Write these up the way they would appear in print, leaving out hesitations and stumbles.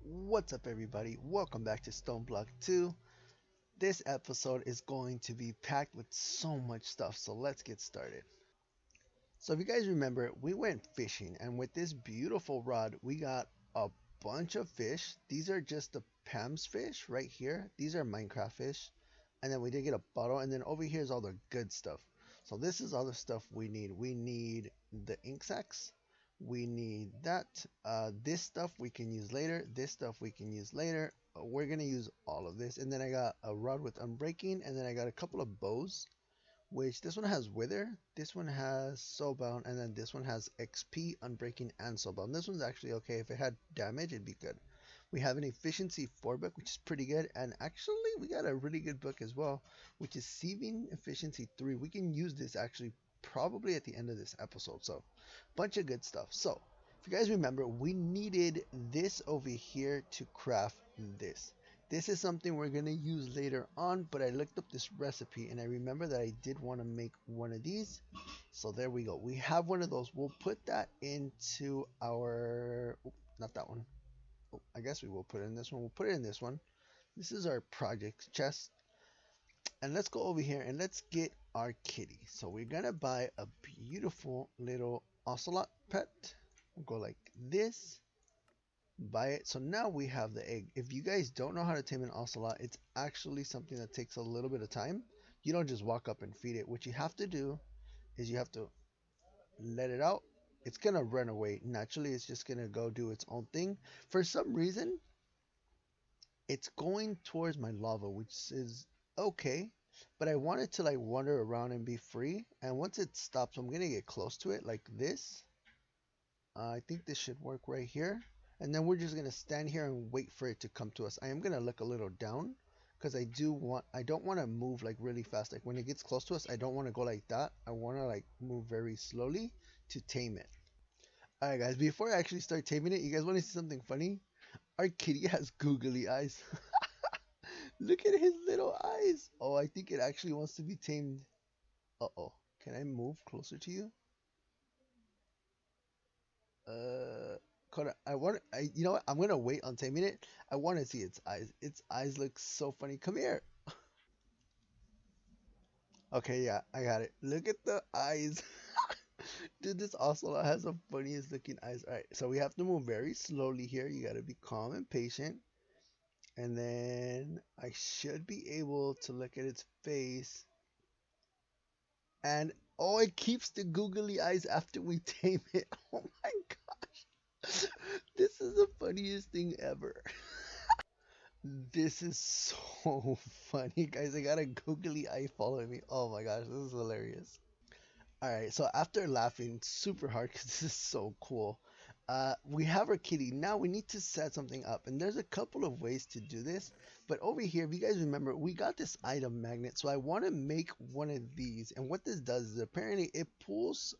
What's up, everybody? Welcome back to Stoneblock 2. This episode is going to be packed with so much stuff, so let's get started. So, if you guys remember, we went fishing, and with this beautiful rod, we got a bunch of fish. These are just the Pam's fish right here. These are Minecraft fish. And then we did get a bottle, and then over here is all the good stuff. So, this is all the stuff we need. We need the ink sacs. We need that. This stuff we can use later. This stuff we can use later. We're gonna use all of this. And then I got a rod with unbreaking, and then I got a couple of bows, which this one has wither, this one has soulbound, and then this one has XP, unbreaking, and soulbound. This one's actually okay. If it had damage, it'd be good. We have an efficiency 4 book, which is pretty good, and actually we got a really good book as well, which is Sieving efficiency 3. We can use this actually probably at the end of this episode. So bunch of good stuff. So if you guys remember, we needed this over here to craft this. This is something we're going to use later on, but I looked up this recipe and I remember that I did want to make one of these. So there we go. We have one of those. We'll put that into our, not that one. I guess we will put it in this one. We'll put it in this one. This is our project chest. And let's go over here and let's get our kitty. So we're going to buy a beautiful little ocelot pet. We'll go like this. Buy it. So now we have the egg. If you guys don't know how to tame an ocelot, it's actually something that takes a little bit of time. You don't just walk up and feed it. What you have to do is you have to let it out. It's gonna run away naturally. It's just gonna go do its own thing. For some reason, it's going towards my lava, which is okay, but I want it to like wander around and be free. And once it stops, I'm gonna get close to it like this. I think this should work right here. And then we're just gonna stand here and wait for it to come to us. I am gonna look a little down because I don't want to move like really fast. Like when it gets close to us, I don't want to go like that. I want to like move very slowly to tame it. All right, guys. Before I actually start taming it, you guys want to see something funny? Our kitty has googly eyes. Look at his little eyes. Oh, I think it actually wants to be tamed. Uh-oh. Can I move closer to you? Connor, you know what? I'm gonna wait on taming it. I want to see its eyes. Its eyes look so funny. Come here. Okay, yeah, I got it. Look at the eyes. Dude, this ocelot has the funniest looking eyes. All right, so we have to move very slowly here. You gotta be calm and patient. And then I should be able to look at its face. And oh, it keeps the googly eyes after we tame it. Oh my gosh. This is the funniest thing ever. This is so funny, guys. I got a googly eye following me. Oh my gosh, this is hilarious. Alright, so after laughing super hard because this is so cool, we have our kitty. Now we need to set something up, and there's a couple of ways to do this. But over here, if you guys remember, we got this item magnet, so I want to make one of these. And what this does is apparently it pulls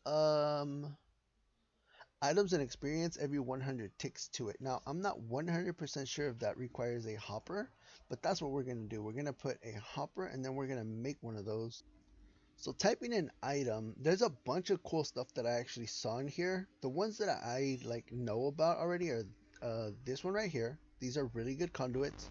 items and experience every 100 ticks to it. Now, I'm not 100% sure if that requires a hopper, but that's what we're going to do. We're going to put a hopper, and then we're going to make one of those. So typing in item, there's a bunch of cool stuff that I actually saw in here. The ones that I like know about already are this one right here. These are really good conduits.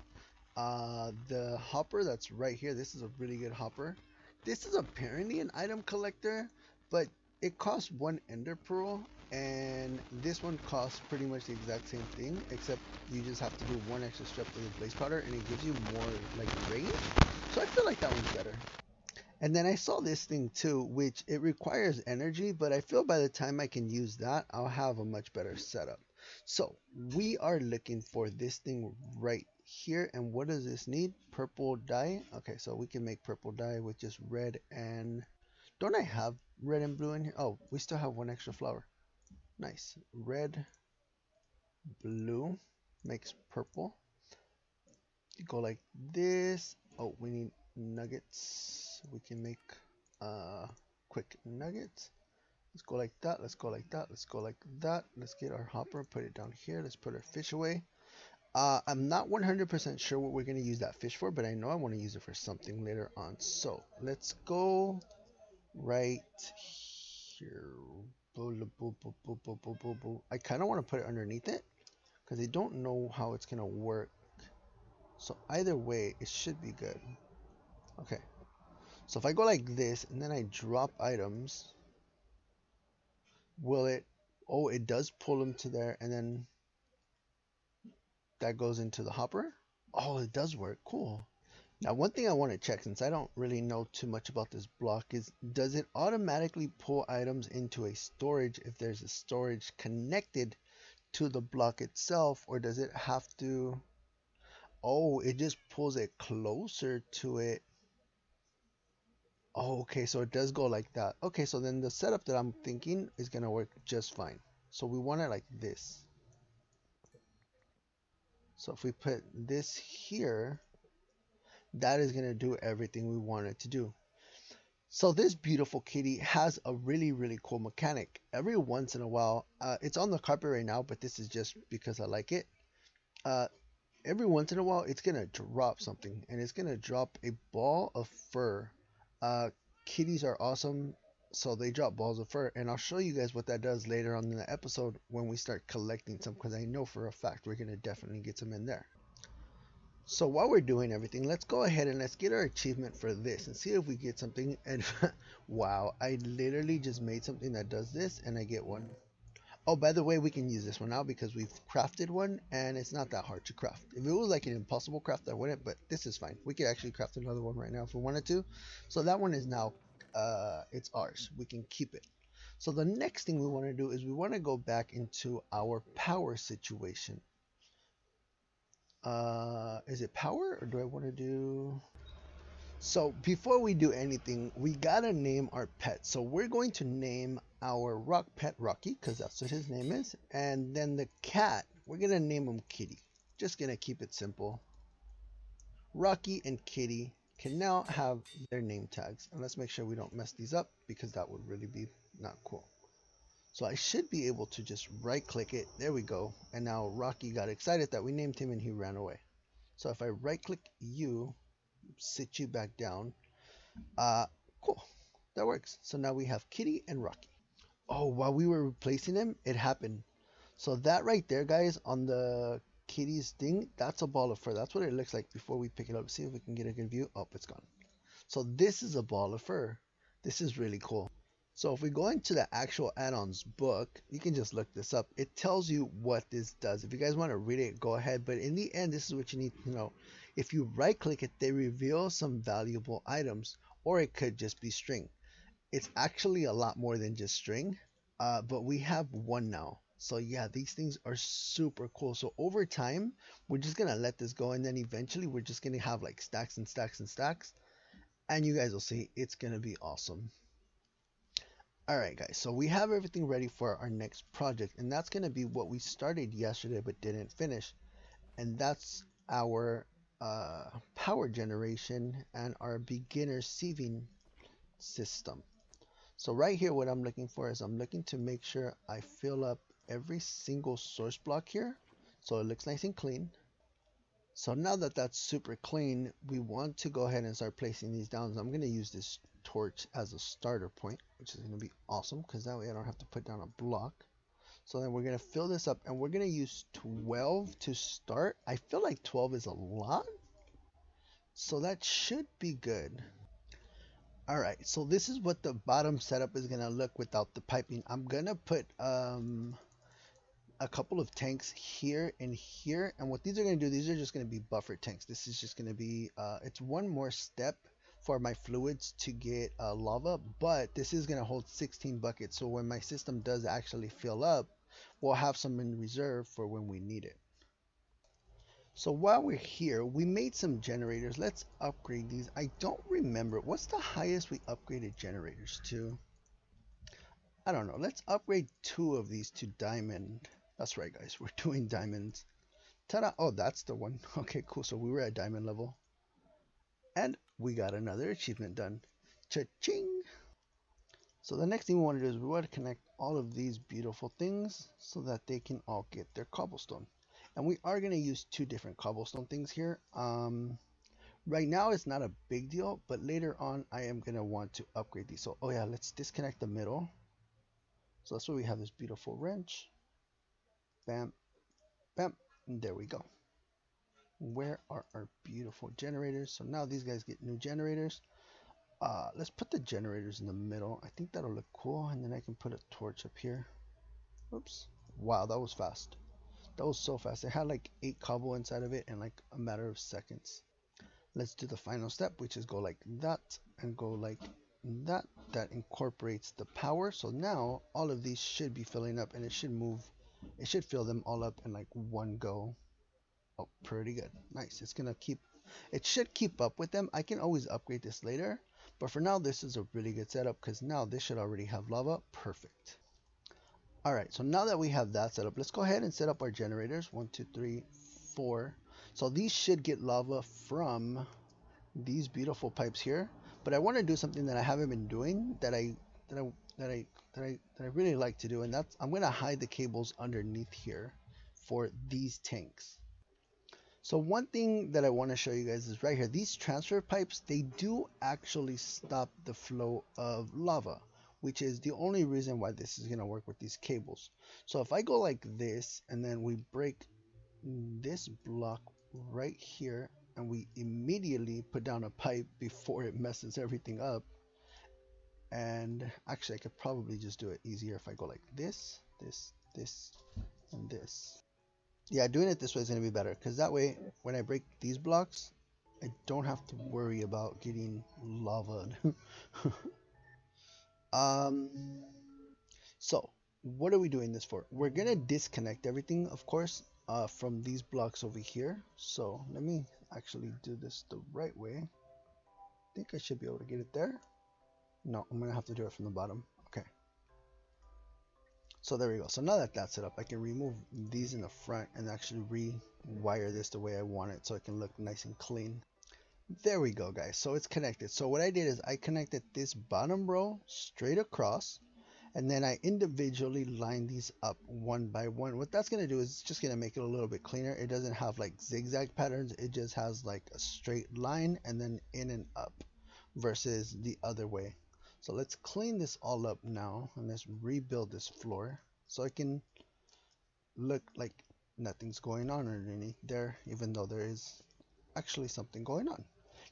The hopper that's right here, this is a really good hopper. This is apparently an item collector, but it costs one ender pearl, and this one costs pretty much the exact same thing, except you just have to do one extra step with the blaze powder, and it gives you more like range. So I feel like that one's better. And then I saw this thing too, which it requires energy, but I feel by the time I can use that, I'll have a much better setup. So we are looking for this thing right here. And what does this need? Purple dye. Okay, so we can make purple dye with just red and... Don't I have red and blue in here? Oh, we still have one extra flower. Nice. Red, blue makes purple. You go like this. Oh, we need nuggets. We can make quick nuggets. Let's go like that. Let's go like that. Let's go like that. Let's get our hopper, put it down here. Let's put our fish away. I'm not 100% sure what we're going to use that fish for, but I know I want to use it for something later on. So let's go right here. I kind of want to put it underneath it, because I don't know how it's gonna work. So either way, it should be good. Okay. So if I go like this and then I drop items, will it? Oh, it does pull them to there, and then that goes into the hopper. Oh, it does work. Cool. Now, one thing I want to check, since I don't really know too much about this block, is does it automatically pull items into a storage if there's a storage connected to the block itself, or does it have to? Oh, it just pulls it closer to it. Oh, okay, so it does go like that. Okay, so then the setup that I'm thinking is gonna work just fine. So we want it like this. So if we put this here, that is gonna do everything we want it to do. So this beautiful kitty has a really, really cool mechanic. Every once in a while, it's on the carpet right now, but this is just because I like it. Uh, every once in a while, it's gonna drop something, and it's gonna drop a ball of fur. Uh, Kitties are awesome, so they drop balls of fur, and I'll show you guys what that does later on in the episode when we start collecting some, because I know for a fact we're gonna definitely get some in there. So while we're doing everything, let's go ahead and let's get our achievement for this and see if we get something. And wow, I literally just made something that does this and I get one. Oh, by the way, we can use this one now because we've crafted one and it's not that hard to craft. If it was like an impossible craft, I wouldn't, but this is fine. We could actually craft another one right now if we wanted to. So that one is now, it's ours. We can keep it. So the next thing we want to do is we want to go back into our power situation. Is it power or do I want to do? So before we do anything, we gotta name our pet. So we're going to name our rock pet Rocky because that's what his name is. And then the cat, we're gonna name him Kitty. Just gonna keep it simple. Rocky and Kitty can now have their name tags. And let's make sure we don't mess these up because that would really be not cool. So I should be able to just right click it. There we go. And now Rocky got excited that we named him and he ran away. So if I right click you, sit you back down. Uh, cool. That works. So now we have Kitty and Rocky. Oh, while we were replacing them, it happened. So that right there, guys, on the Kitty's thing, that's a ball of fur. That's what it looks like before we pick it up. See if we can get a good view. Oh, it's gone. So this is a ball of fur. This is really cool. So if we go into the actual add-ons book, you can just look this up. It tells you what this does. If you guys want to read it, go ahead. But in the end, this is what you need to know. If you right click it, they reveal some valuable items, or it could just be string. It's actually a lot more than just string, but we have one now. So yeah, these things are super cool. So over time, we're just gonna let this go, and then eventually we're just gonna have like stacks and stacks and stacks, and you guys will see it's gonna be awesome. All right, guys, so we have everything ready for our next project, and that's gonna be what we started yesterday but didn't finish, and that's our power generation and our beginner sieving system. So right here, what I'm looking for is I'm looking to make sure I fill up every single source block here so it looks nice and clean. So now that that's super clean, we want to go ahead and start placing these down. So I'm going to use this torch as a starter point, which is going to be awesome because that way I don't have to put down a block. So then we're going to fill this up and we're going to use 12 to start. I feel like 12 is a lot, so that should be good. All right, so this is what the bottom setup is gonna look without the piping. I'm gonna put a couple of tanks here and here, and what these are gonna do, these are just gonna be buffer tanks. This is just gonna be, it's one more step for my fluids to get lava, but this is gonna hold 16 buckets. So when my system does actually fill up, we'll have some in reserve for when we need it. So while we're here, we made some generators. Let's upgrade these. I don't remember. What's the highest we upgraded generators to? I don't know. Let's upgrade 2 of these to diamond. That's right, guys. We're doing diamonds. Ta-da! Oh, that's the one. Okay, cool. So we were at diamond level. And we got another achievement done. Cha-ching! So the next thing we want to do is we want to connect all of these beautiful things so that they can all get their cobblestone. And we are going to use 2 different cobblestone things here. Right now it's not a big deal, but later on I am going to want to upgrade these. So, oh yeah, let's disconnect the middle. So that's why we have this beautiful wrench. Bam, bam. There we go. Where are our beautiful generators? So now these guys get new generators. Let's put the generators in the middle. I think that'll look cool. And then I can put a torch up here. Oops. Wow, that was fast. That was so fast. It had like 8 cobble inside of it in like a matter of seconds. Let's do the final step, which is go like that and go like that. That incorporates the power. So now all of these should be filling up and it should move. It should fill them all up in like one go. Oh, pretty good. Nice. It should keep up with them. I can always upgrade this later. But for now, this is a really good setup because now this should already have lava. Perfect. All right, so now that we have that set up, let's go ahead and set up our generators. 1, 2, 3, 4. So these should get lava from these beautiful pipes here. But I want to do something that I haven't been doing that I really like to do, and that's I'm gonna hide the cables underneath here for these tanks. So one thing that I want to show you guys is right here. These transfer pipes, they do actually stop the flow of lava, which is the only reason why this is going to work with these cables. So if I go like this and then we break this block right here and we immediately put down a pipe before it messes everything up. And actually I could probably just do it easier if I go like this, and this. Yeah, doing it this way is going to be better because that way when I break these blocks, I don't have to worry about getting lavaed. um, so what are we doing this for? We're going to disconnect everything, of course, from these blocks over here. So let me actually do this the right way. I think I should be able to get it there. No, I'm going to have to do it from the bottom. Okay. So there we go. So now that that's set up, I can remove these in the front and actually rewire this the way I want it so it can look nice and clean. There we go, guys. So it's connected. So what I did is I connected this bottom row straight across, and then I individually line these up one by one. What that's going to do is it's just going to make it a little bit cleaner. It doesn't have like zigzag patterns. It just has like a straight line and then in and up versus the other way. So let's clean this all up now and let's rebuild this floor so it can look like nothing's going on underneath there, even though there is actually something going on.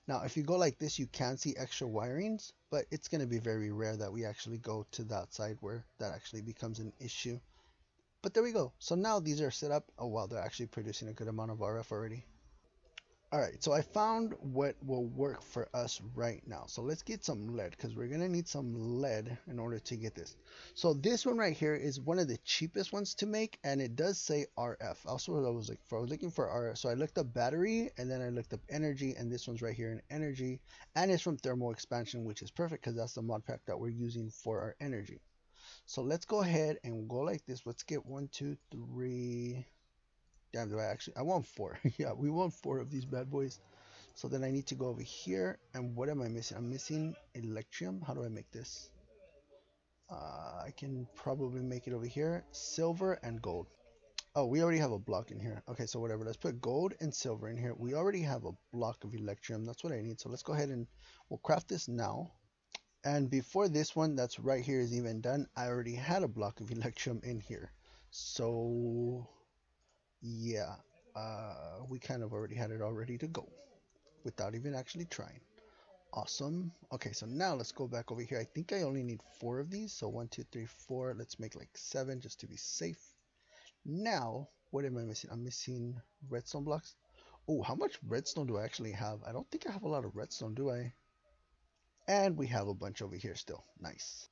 Now, if you go like this, you can see extra wirings, but it's going to be very rare that we actually go to that side where that actually becomes an issue. But there we go. So now these are set up. Oh, wow, they're actually producing a good amount of RF already. All right, so I found what will work for us right now. So let's get some lead because we're going to need some lead in order to get this. So this one right here is one of the cheapest ones to make, and it does say RF. Also, I was looking for RF. So I looked up battery and then I looked up energy, and this one's right here in energy, and it's from thermal expansion, which is perfect because that's the mod pack that we're using for our energy. So let's go ahead and go like this. Let's get 1, 2, 3. Damn, I want 4. Yeah, we want 4 of these bad boys. So then I need to go over here, and what am I missing? I'm missing electrium. How do I make this? I can probably make it over here. Silver and gold. Oh, we already have a block in here. Okay, so whatever. Let's put gold and silver in here. We already have a block of electrium. That's what I need. So let's go ahead and we'll craft this now. And before this one that's right here is even done, I already had a block of electrium in here. So yeah, we kind of already had it all ready to go without even actually trying. Awesome. Okay, so now let's go back over here. I think I only need 4 of these. So 1, 2, 3, 4. Let's make like 7 just to be safe. Now, what am I missing? I'm missing redstone blocks. Oh, how much redstone do I actually have? I don't think I have a lot of redstone, do I? And we have a bunch over here still. Nice.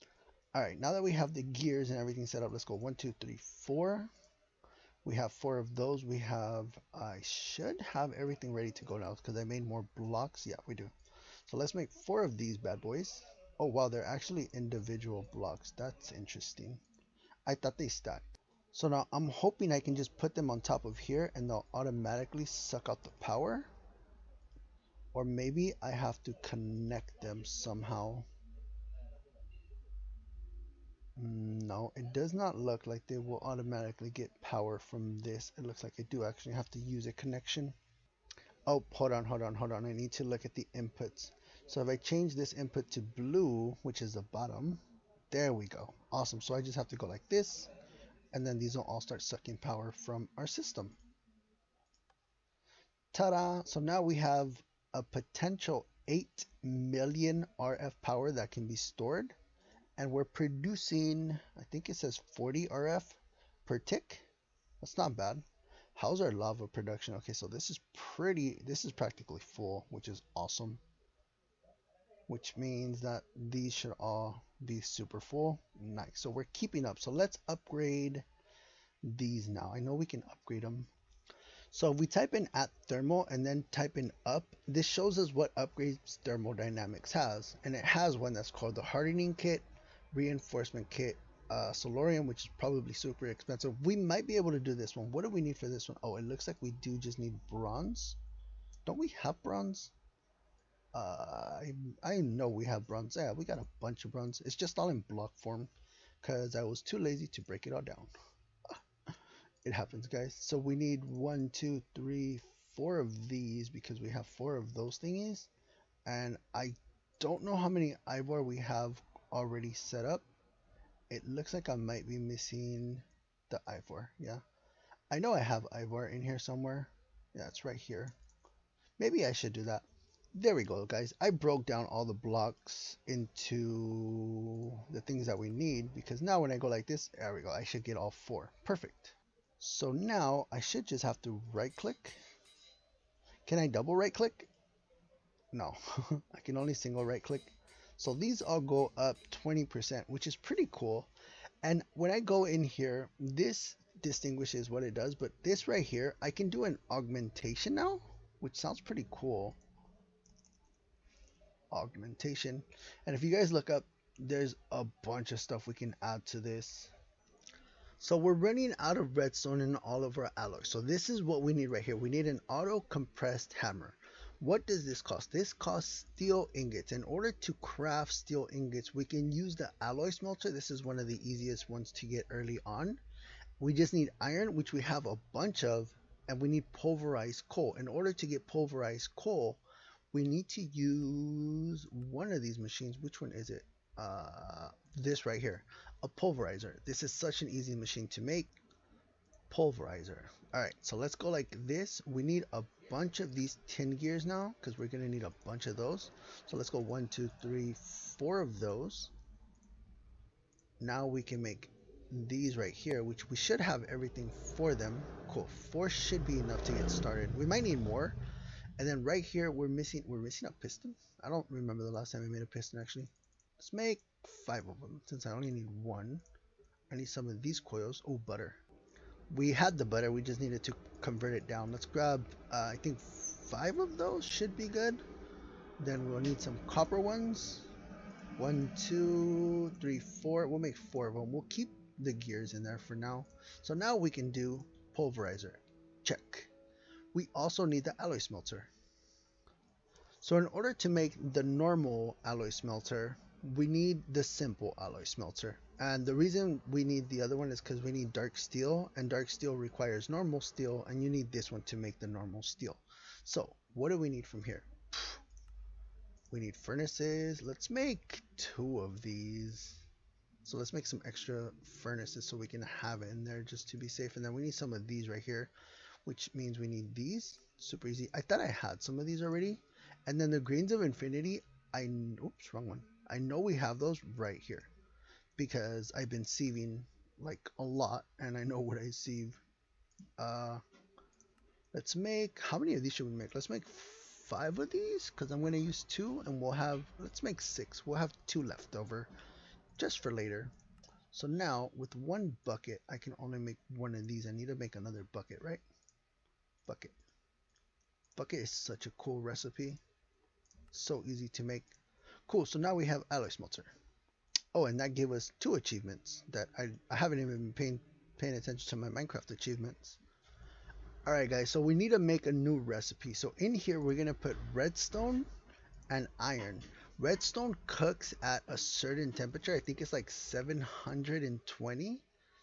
All right, now that we have the gears and everything set up, let's go 1, 2, 3, 4. We have 4 of those. I should have everything ready to go now because I made more blocks. Yeah, we do. So let's make 4 of these bad boys. Oh, wow, they're actually individual blocks. That's interesting. I thought they stacked. So now I'm hoping I can just put them on top of here and they'll automatically suck out the power. Or maybe I have to connect them somehow. No, it does not look like they will automatically get power from this. It looks like I do actually have to use a connection. Oh, hold on. I need to look at the inputs. So if I change this input to blue, which is the bottom, there we go. Awesome. So I just have to go like this, and then these will all start sucking power from our system. Ta-da! So now we have a potential 8 million RF power that can be stored, and we're producing, I think it says 40 RF per tick. That's not bad. How's our lava production? Okay, so this is practically full, which is awesome. Which means that these should all be super full. Nice. So we're keeping up. So let's upgrade these now. I know we can upgrade them. So if we type in at thermal and then type in up, this shows us what upgrades thermodynamics has. And it has one that's called the hardening kit, reinforcement kit, solarium, which is probably super expensive. We might be able to do this one. What do we need for this one? Oh, it looks like we do just need bronze. Don't we have bronze? I know we have bronze. Yeah, we got a bunch of bronze. It's just all in block form because I was too lazy to break it all down. It happens, guys. So we need 1, 2, 3, 4 of these because we have 4 of those thingies. And I don't know how many Ivor we have already set up. It looks like I might be missing the Ivor. Yeah, I know I have Ivor in here somewhere. Yeah, it's right here. Maybe I should do that. There we go, guys. I broke down all the blocks into the things that we need because now when I go like this, there we go. I should get all 4. Perfect. So now I should just have to right click. Can I double right click? No, I can only single right click. So these all go up 20%, which is pretty cool. And when I go in here, this distinguishes what it does, but this right here, I can do an augmentation now, which sounds pretty cool. Augmentation. And if you guys look up, there's a bunch of stuff we can add to this. So we're running out of redstone in all of our alloys. So this is what we need right here. We need an auto compressed hammer. What does this cost? This costs steel ingots. In order to craft steel ingots, we can use the alloy smelter. This is one of the easiest ones to get early on. We just need iron, which we have a bunch of, and we need pulverized coal. In order to get pulverized coal, we need to use one of these machines. Which one is it? This right here, a pulverizer. This is such an easy machine to make. Pulverizer. All right, so let's go like this. We need a bunch of these tin gears now because we're gonna need a bunch of those. So let's go 1, 2, 3, 4 of those. Now we can make these right here, which we should have everything for them. Cool. 4 should be enough to get started. We might need more. And then right here we're missing a piston. I don't remember the last time we made a piston actually. Let's make 5 of them since I only need 1. I need some of these coils. Oh, butter. We had the butter, we just needed to convert it down. Let's grab I think 5 of those should be good. Then we'll need some copper ones. 1, 2, 3, 4. We'll make 4 of them. We'll keep the gears in there for now. So now we can do pulverizer. Check. We also need the alloy smelter. So in order to make the normal alloy smelter, we need the simple alloy smelter. And the reason we need the other one is because we need dark steel, and dark steel requires normal steel, and you need this one to make the normal steel. So what do we need from here? We need furnaces. Let's make 2 of these. So let's make some extra furnaces so we can have it in there just to be safe. And then we need some of these right here, which means we need these. Super easy. I thought I had some of these already. And then the grains of infinity, oops, wrong one. I know we have those right here because I've been sieving like a lot and I know what I sieve. Let's make, how many of these should we make? Let's make 5 of these because I'm going to use 2 and we'll have, let's make 6. We'll have 2 left over just for later. So now with 1 bucket, I can only make 1 of these. I need to make another bucket, right? Bucket. Bucket is such a cool recipe. So easy to make. Cool, so now we have alloy smelter. Oh, and that gave us 2 achievements that I haven't even been paying attention to my Minecraft achievements. Alright guys, so we need to make a new recipe. So in here we're going to put redstone and iron. Redstone cooks at a certain temperature. I think it's like 720.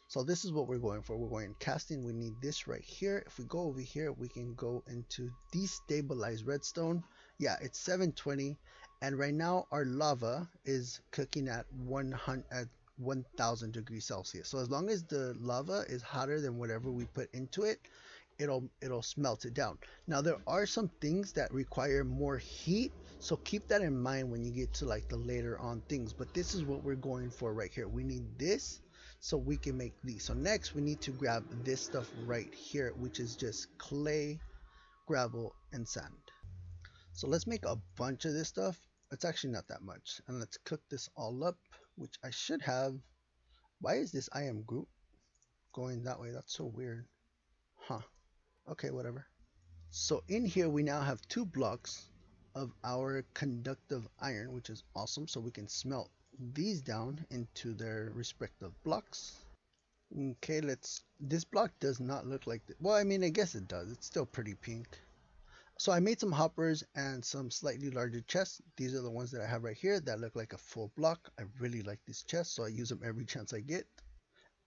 So this is what we're going for. We're going in casting. We need this right here. If we go over here, we can go into destabilize redstone. Yeah, it's 720. And right now our lava is cooking at 1000 degrees Celsius. So as long as the lava is hotter than whatever we put into it, it'll smelt it down. Now there are some things that require more heat, so keep that in mind when you get to like the later on things. But this is what we're going for right here. We need this so we can make these. So next we need to grab this stuff right here, which is just clay, gravel, and sand. So let's make a bunch of this stuff. It's actually not that much. And let's cook this all up, which I should have. Why is this I am Groot going that way? That's so weird. Huh. Okay, whatever. So in here we now have 2 blocks of our conductive iron, which is awesome. So we can smelt these down into their respective blocks. Okay, this block does not look like well, I mean, I guess it does. It's still pretty pink. So I made some hoppers and some slightly larger chests. These are the ones that I have right here that look like a full block. I really like these chests, so I use them every chance I get.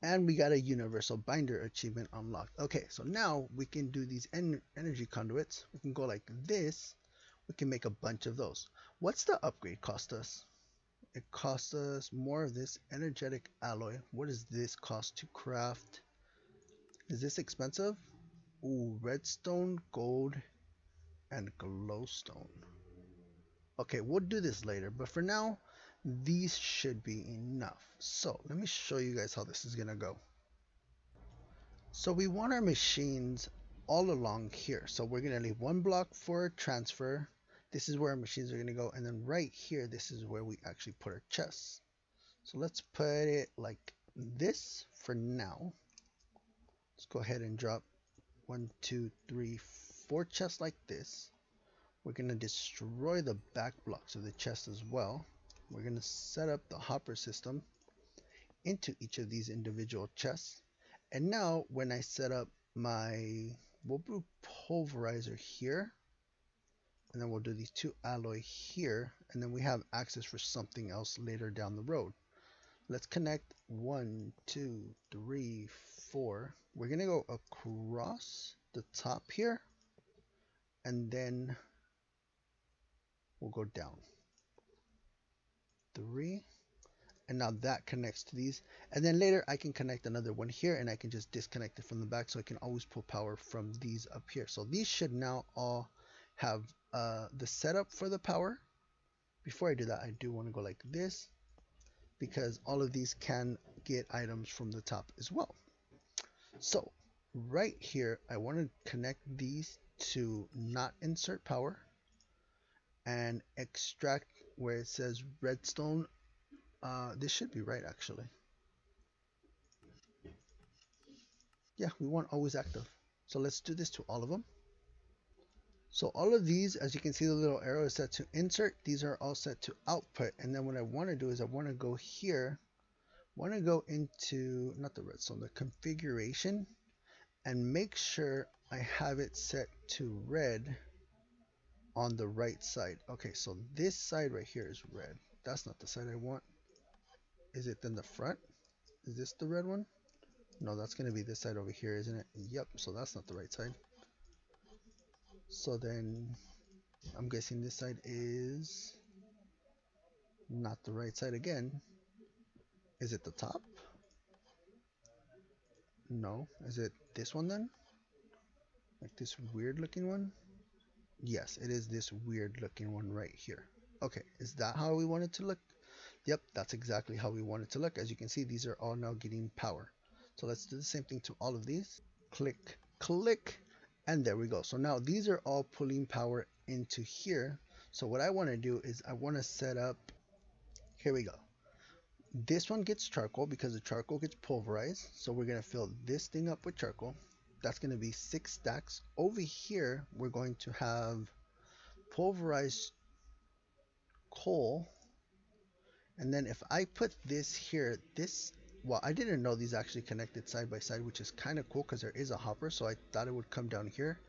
And we got a universal binder achievement unlocked. Okay, so now we can do these energy conduits. We can go like this. We can make a bunch of those. What's the upgrade cost us? It costs us more of this energetic alloy. What does this cost to craft? Is this expensive? Ooh, redstone, gold, and glowstone. Okay, we'll do this later, but for now, these should be enough. So let me show you guys how this is gonna go. So we want our machines all along here. So we're gonna leave 1 block for transfer. This is where our machines are gonna go, and then right here, this is where we actually put our chests. So let's put it like this for now. Let's go ahead and drop 1, 2, 3, 4 chests like this. We're going to destroy the back blocks of the chest as well. We're going to set up the hopper system into each of these individual chests. And now when I set up we'll do pulverizer here, and then we'll do these 2 alloy here, and then we have access for something else later down the road. Let's connect 1, 2, 3, 4. We're going to go across the top here, and then we'll go down 3, and now that connects to these, and then later I can connect another one here, and I can just disconnect it from the back, so I can always pull power from these up here. So these should now all have the setup for the power. Before I do that, I do want to go like this, because all of these can get items from the top as well. So right here I want to connect these to not insert power, and extract where it says redstone. This should be right, actually. Yeah, we want always active. So let's do this to all of them. So all of these, as you can see, the little arrow is set to insert. These are all set to output. And then what I want to do is I want to go here, want to go into, not the redstone, the configuration, and make sure I have it set to red on the right side. Okay, so this side right here is red. That's not the side I want. Is it then the front? Is this the red one? No, that's going to be this side over here, isn't it? Yep, so that's not the right side. So then I'm guessing this side is not the right side again. Is it the top? No. Is it this one then? Like this weird looking one? Yes, it is this weird looking one right here. Okay, is that how we want it to look? Yep, that's exactly how we want it to look. As you can see, these are all now getting power. So let's do the same thing to all of these. Click, click, and there we go. So now these are all pulling power into here. So what I want to do is I want to set up, here we go. This one gets charcoal because the charcoal gets pulverized. So we're going to fill this thing up with charcoal. That's going to be 6 stacks. Over here, we're going to have pulverized coal. And then if I put this here, well, I didn't know these actually connected side by side, which is kind of cool because there is a hopper. So I thought it would come down here.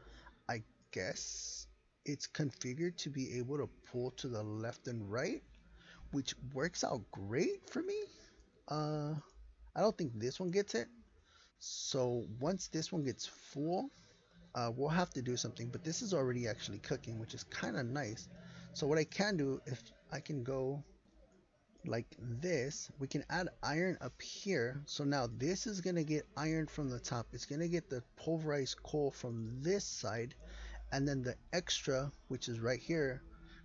I guess it's configured to be able to pull to the left and right, which works out great for me. I don't think this one gets it. So once this one gets full, we'll have to do something, but this is already actually cooking, which is kind of nice. So what I can do, if I can go like this. We can add iron up here. So now this is going to get iron from the top. It's going to get the pulverized coal from this side. And then the extra, which is right here,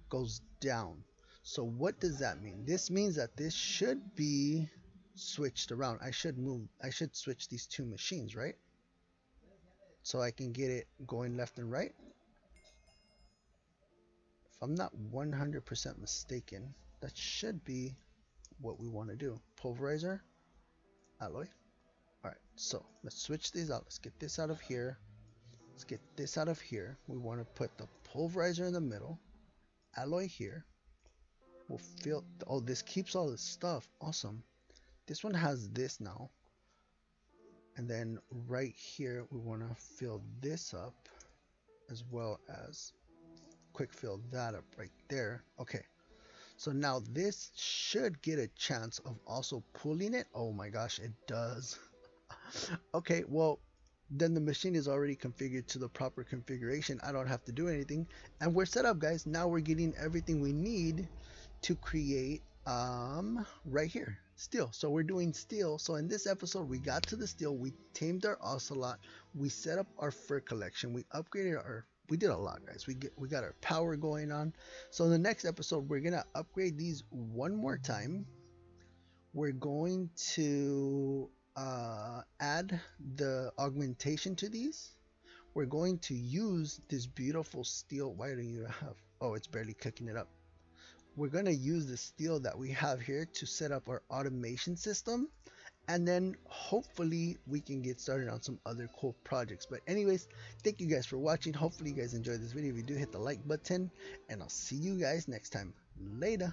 goes down. So what does that mean? This means that this should be switched around. I should switch these two machines, right? So I can get it going left and right. If I'm not 100% mistaken, that should be what we want to do. Pulverizer, alloy. All right, so let's switch these out. Let's get this out of here. Let's get this out of here. We want to put the pulverizer in the middle, alloy here. We'll fill, oh, this keeps all this stuff. Awesome. This one has this now. And then right here, we want to fill this up as well as quick fill that up right there. Okay. So now this should get a chance of also pulling it. Oh my gosh, it does. Okay, well, then the machine is already configured to the proper configuration. I don't have to do anything. And we're set up, guys. Now we're getting everything we need to create right here steel. So we're doing steel. So in this episode we got to the steel, we tamed our ocelot, we set up our fur collection, we upgraded our, we did a lot, guys. We got our power going on. So in the next episode we're gonna upgrade these one more time. We're going to add the augmentation to these. We're going to use this beautiful steel. Why do you have, oh, it's barely cooking it up. We're going to use the steel that we have here to set up our automation system, and then hopefully we can get started on some other cool projects. But anyways, thank you guys for watching. Hopefully you guys enjoyed this video. If you do, hit the like button, and I'll see you guys next time. Later.